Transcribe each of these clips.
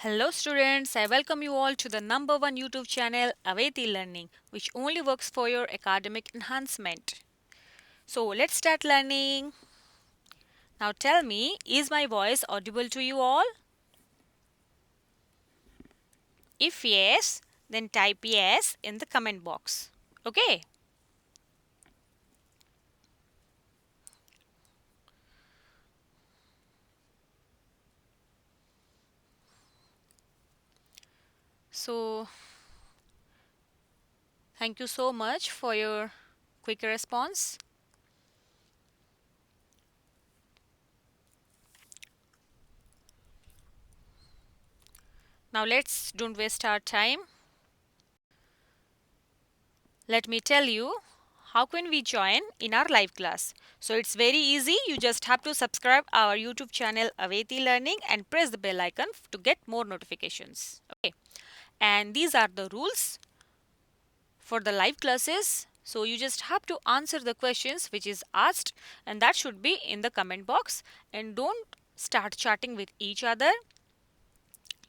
Hello students, I welcome you all to the number one YouTube channel Aveti Learning, which only works for your academic enhancement. So let's start learning. Now tell me, is my voice audible to you all? If yes, then type yes in the comment box. Okay? So thank you so much for your quick response. Now let's don't waste our time. Let me tell you how can we join in our live class. So it's very easy. You just have to subscribe our YouTube channel Aveti Learning and press the bell icon to get more notifications. Okay. And these are the rules for the live classes. So you just have to answer the questions which is asked and that should be in the comment box, and don't start chatting with each other.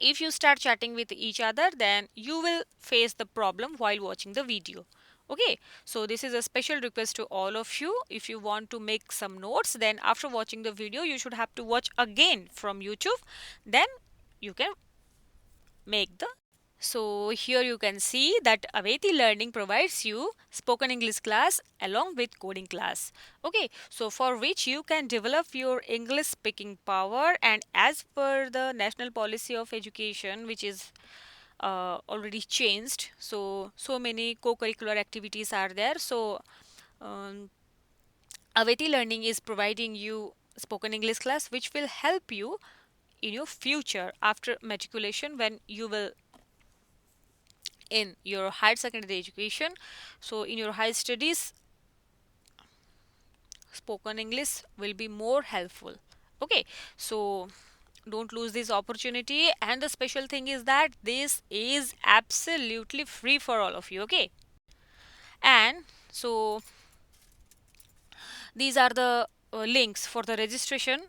If you start chatting with each other, then you will face the problem while watching the video. Okay, so this is a special request to all of you. If you want to make some notes, then after watching the video, you should have to watch again from YouTube. Then you can make the. So here you can see that Aveti Learning provides you spoken English class along with coding class. Okay, so for which you can develop your English speaking power, and as per the National Policy of Education, which is already changed, so many co-curricular activities are there. So um, Aveti Learning is providing you spoken English class which will help you in your future after matriculation when you will in your higher secondary education. So in your higher studies, spoken English will be more helpful. Okay, so don't lose this opportunity, and the special thing is that this is absolutely free for all of you. Okay, and so these are the links for the registration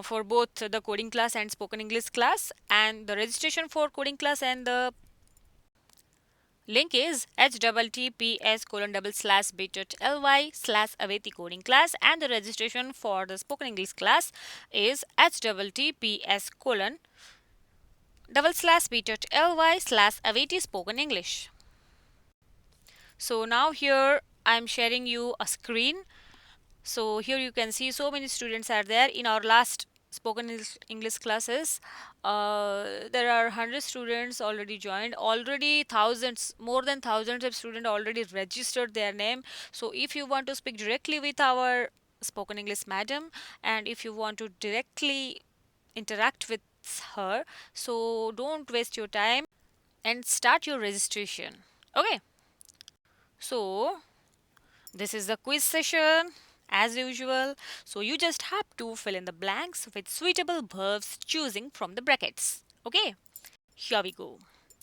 for both the coding class and spoken English class, and the registration for coding class and the link is https://bit.ly/Aveti coding class, and the registration for the spoken English class is https://bit.ly/Aveti spoken English. So now here I am sharing you a screen. So here you can see so many students are there. In our last spoken English classes, there are 100 students already joined. Already thousands, more than thousands of students already registered their name. So if you want to speak directly with our spoken English madam, and if you want to directly interact with her, so don't waste your time and start your registration. Okay, so this is the quiz session as usual. So you just have to fill in the blanks with suitable verbs choosing from the brackets. Okay, here we go.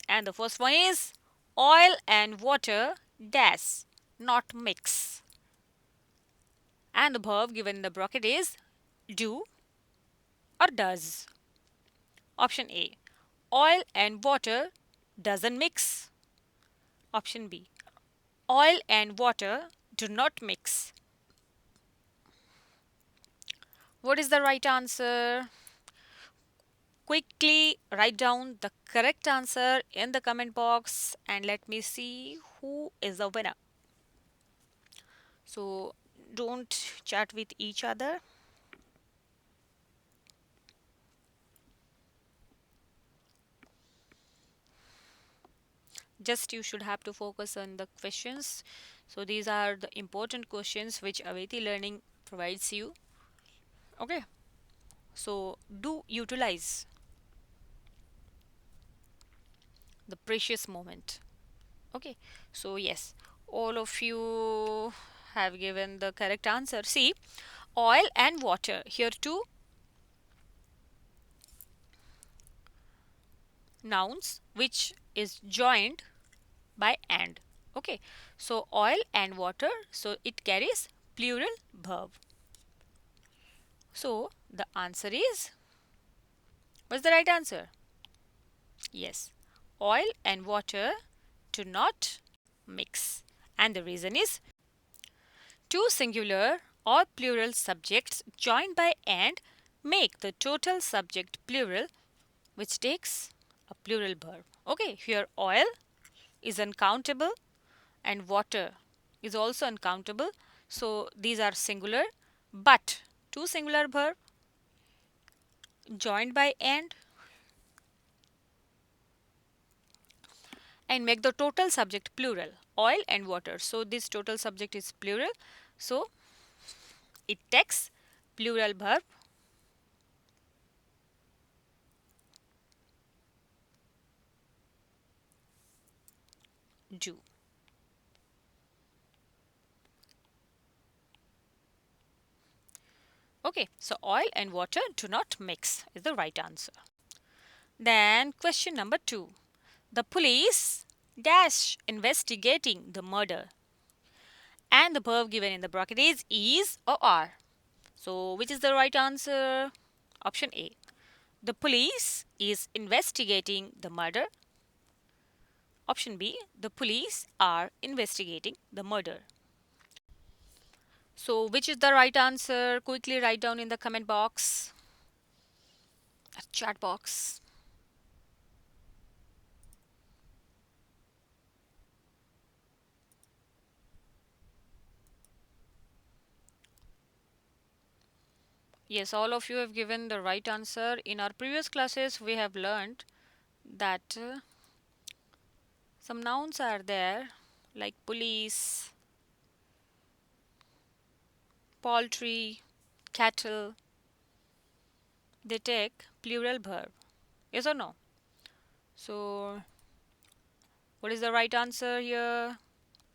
And the first one is oil and water dash, not mix. And the verb given in the bracket is do or does. Option A, oil and water doesn't mix. Option B, oil and water do not mix. What is the right answer? Quickly write down the correct answer in the comment box and let me see who is the winner. So don't chat with each other. Just you should have to focus on the questions. So these are the important questions which Aveti Learning provides you. Okay. So do utilize the precious moment. Okay. So yes, all of you have given the correct answer. See, oil and water. Here too nouns which is joined by and. Okay, so oil and water, so it carries plural verb. So the answer is, what's the right answer? Yes, oil and water do not mix. And the reason is two singular or plural subjects joined by and make the total subject plural, which takes a plural verb. Okay, here oil is uncountable and water is also uncountable. So these are singular, but two singular verb joined by and make the total subject plural, oil and water. So this total subject is plural. So it takes plural verb do. Okay, so oil and water do not mix is the right answer. Then question number 2. The police dash investigating the murder. And the verb given in the bracket is or are. So which is the right answer? Option A. The police is investigating the murder. Option B. The police are investigating the murder. So which is the right answer? Quickly write down in the comment box, chat box. Yes, all of you have given the right answer. In our previous classes, we have learned that some nouns are there like police, poultry, cattle. They take plural verb. Yes or no? So, what is the right answer here?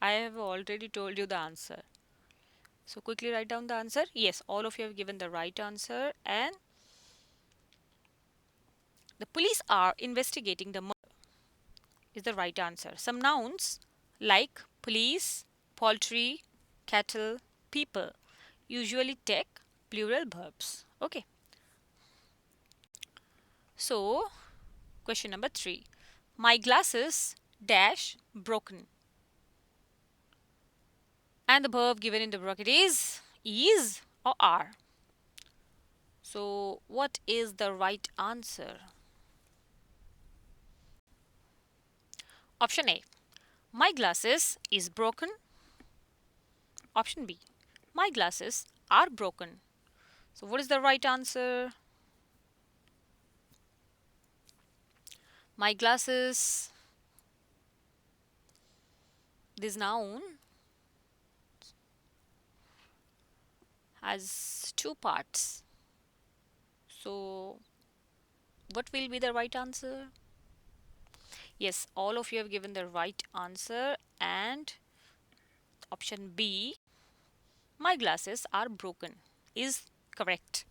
I have already told you the answer. So, quickly write down the answer. Yes, all of you have given the right answer, and the police are investigating the murder is the right answer. Some nouns like police, poultry, cattle, people usually take plural verbs. Okay. So, question number 3. My glasses dash broken. And the verb given in the bracket is or are. So, what is the right answer? Option A. My glasses is broken. Option B. My glasses are broken. So, what is the right answer? My glasses, this noun has two parts. So, what will be the right answer? Yes, all of you have given the right answer, and option B, my glasses are broken, is correct.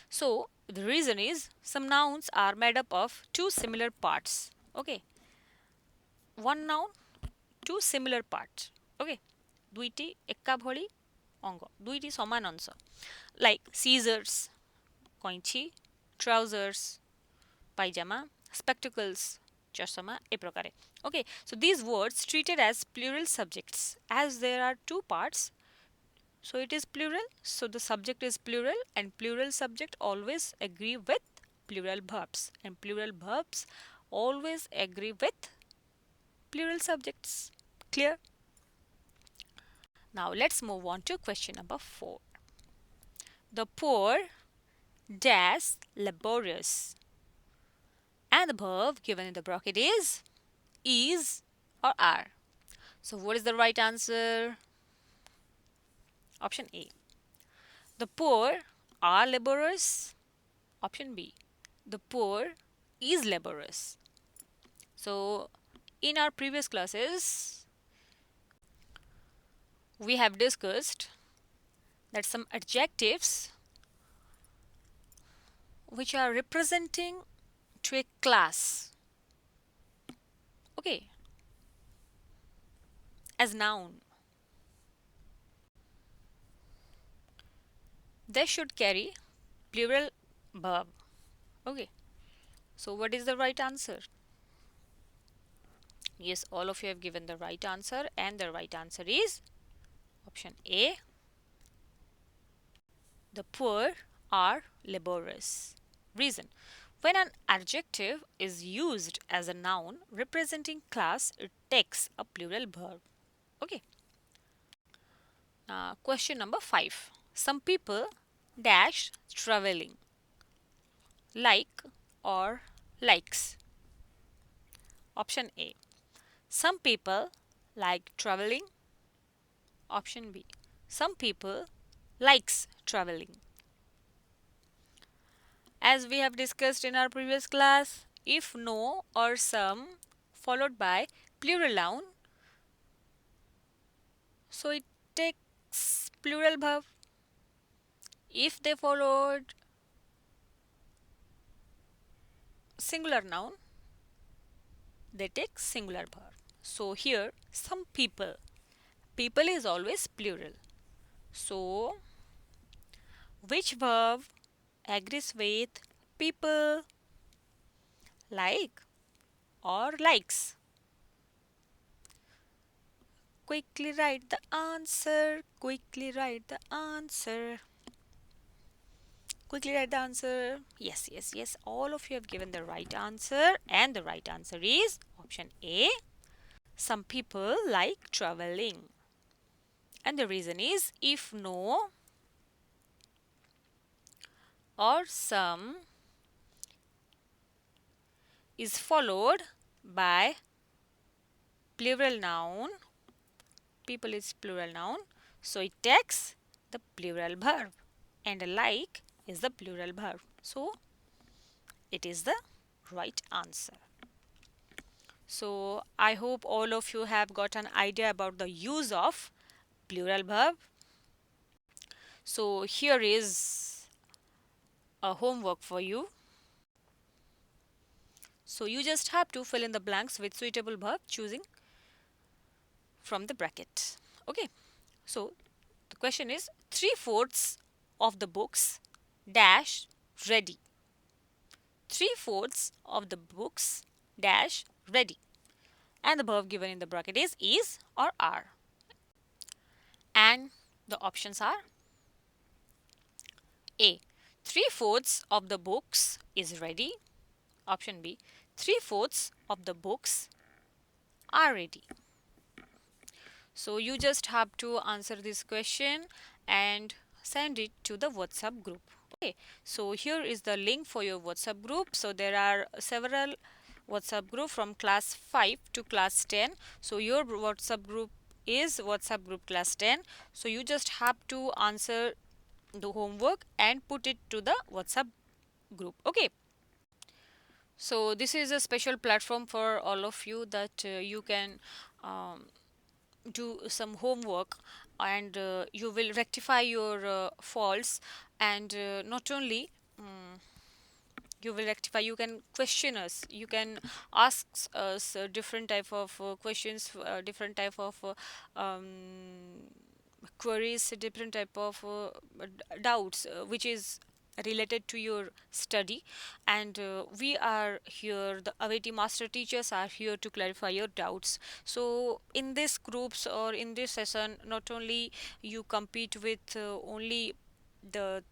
So, the reason is some nouns are made up of two similar parts. Okay, one noun, two similar parts. Okay, ଦୁଇଟି ଏକା ଭଳି ଅଙ୍ଗ, ଦୁଇଟି ସମାନ ଅଂଶ, like scissors, କଇଁଚି, trousers, ପାଇଜାମା, spectacles, ଚଷମା, ଏ ପ୍ରକାରେ. Okay, so these words treated as plural subjects as there are two parts. So it is plural. So the subject is plural, and plural subject always agree with plural verbs, and plural verbs always agree with plural subjects. Clear? Now let's move on to question number 4. The poor dash laborious. And the verb given in the bracket is or are. So what is the right answer? Option A. The poor are laborers. Option B. The poor is laborious. So in our previous classes, we have discussed that some adjectives which are representing to a class, okay, as noun, they should carry plural verb. Okay, so what is the right answer? Yes, all of you have given the right answer, and the right answer is option A. The poor are laborious. Reason: when an adjective is used as a noun representing class, it takes a plural verb. Okay. Question number 5. Some people dash traveling. Like or likes. Option A. Some people like traveling. Option B. Some people likes traveling. As we have discussed in our previous class, if no or some followed by plural noun, so it takes plural verb. If they followed singular noun, they take singular verb. So here some people. People is always plural. So which verb agrees with people? Like or likes? Quickly write the answer. Quickly write the answer. Quickly write the answer. Yes, yes, yes. All of you have given the right answer, and the right answer is option A. Some people like traveling. And the reason is if no or some is followed by plural noun, people is plural noun, so it takes the plural verb, and like is the plural verb. So it is the right answer. So I hope all of you have got an idea about the use of plural verb. So here is a homework for you. So you just have to fill in the blanks with suitable verb choosing from the bracket. Okay. So the question is 3/4 of the books dash ready. 3/4 of the books dash ready. And the verb given in the bracket is or are. And the options are A. 3/4 of the books is ready. Option B. 3/4 of the books are ready. So you just have to answer this question and send it to the WhatsApp group. Okay. So here is the link for your WhatsApp group. So there are several WhatsApp group from class 5 to class 10. So your WhatsApp group is WhatsApp group class 10. So you just have to answer the homework and put it to the WhatsApp group. Okay. So this is a special platform for all of you that you can um, do some homework, and you will rectify your faults, and not only you will rectify, you can question us, you can ask us different type of questions, different type of queries, different type of doubts which is related to your study, and we are here, the Aveti master teachers are here to clarify your doubts. So in these groups or in this session, not only you compete with only the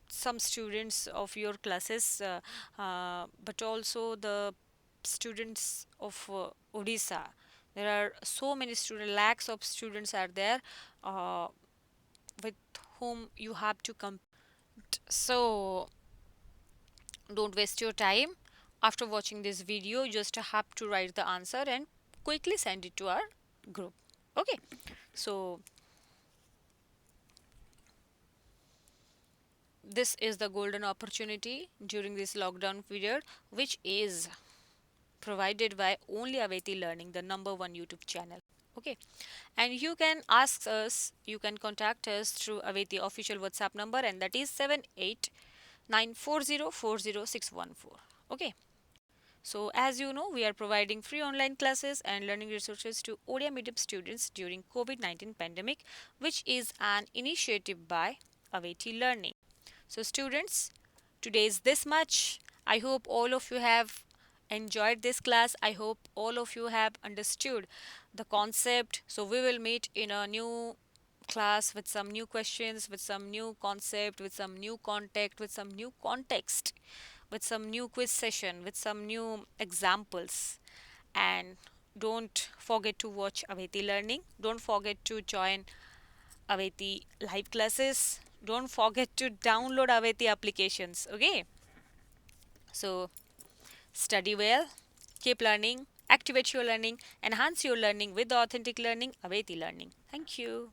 some students of your classes, but also the students of Odisha. There are so many students, lakhs of students are there uh, with whom you have to compete. So don't waste your time. After watching this video, you just have to write the answer and quickly send it to our group. Okay. So this is the golden opportunity during this lockdown period, which is provided by only Aveti Learning, the #1 YouTube channel. Okay, and you can ask us, you can contact us through Aveti official WhatsApp number, and that is 7894040614. Okay, so as you know, we are providing free online classes and learning resources to Odia medium students during COVID-19 pandemic, which is an initiative by Aveti Learning. So students, today is this much. I hope all of you have enjoyed this class. I hope all of you have understood the concept. So we will meet in a new class with some new questions, with some new concept, with some new contact, with some new context, with some new quiz session, with some new examples. And don't forget to watch Aveti Learning. Don't forget to join Aveti live classes. Don't forget to download Aveti applications. Okay? So study well, keep learning, activate your learning, enhance your learning with authentic learning, Aveti Learning. Thank you.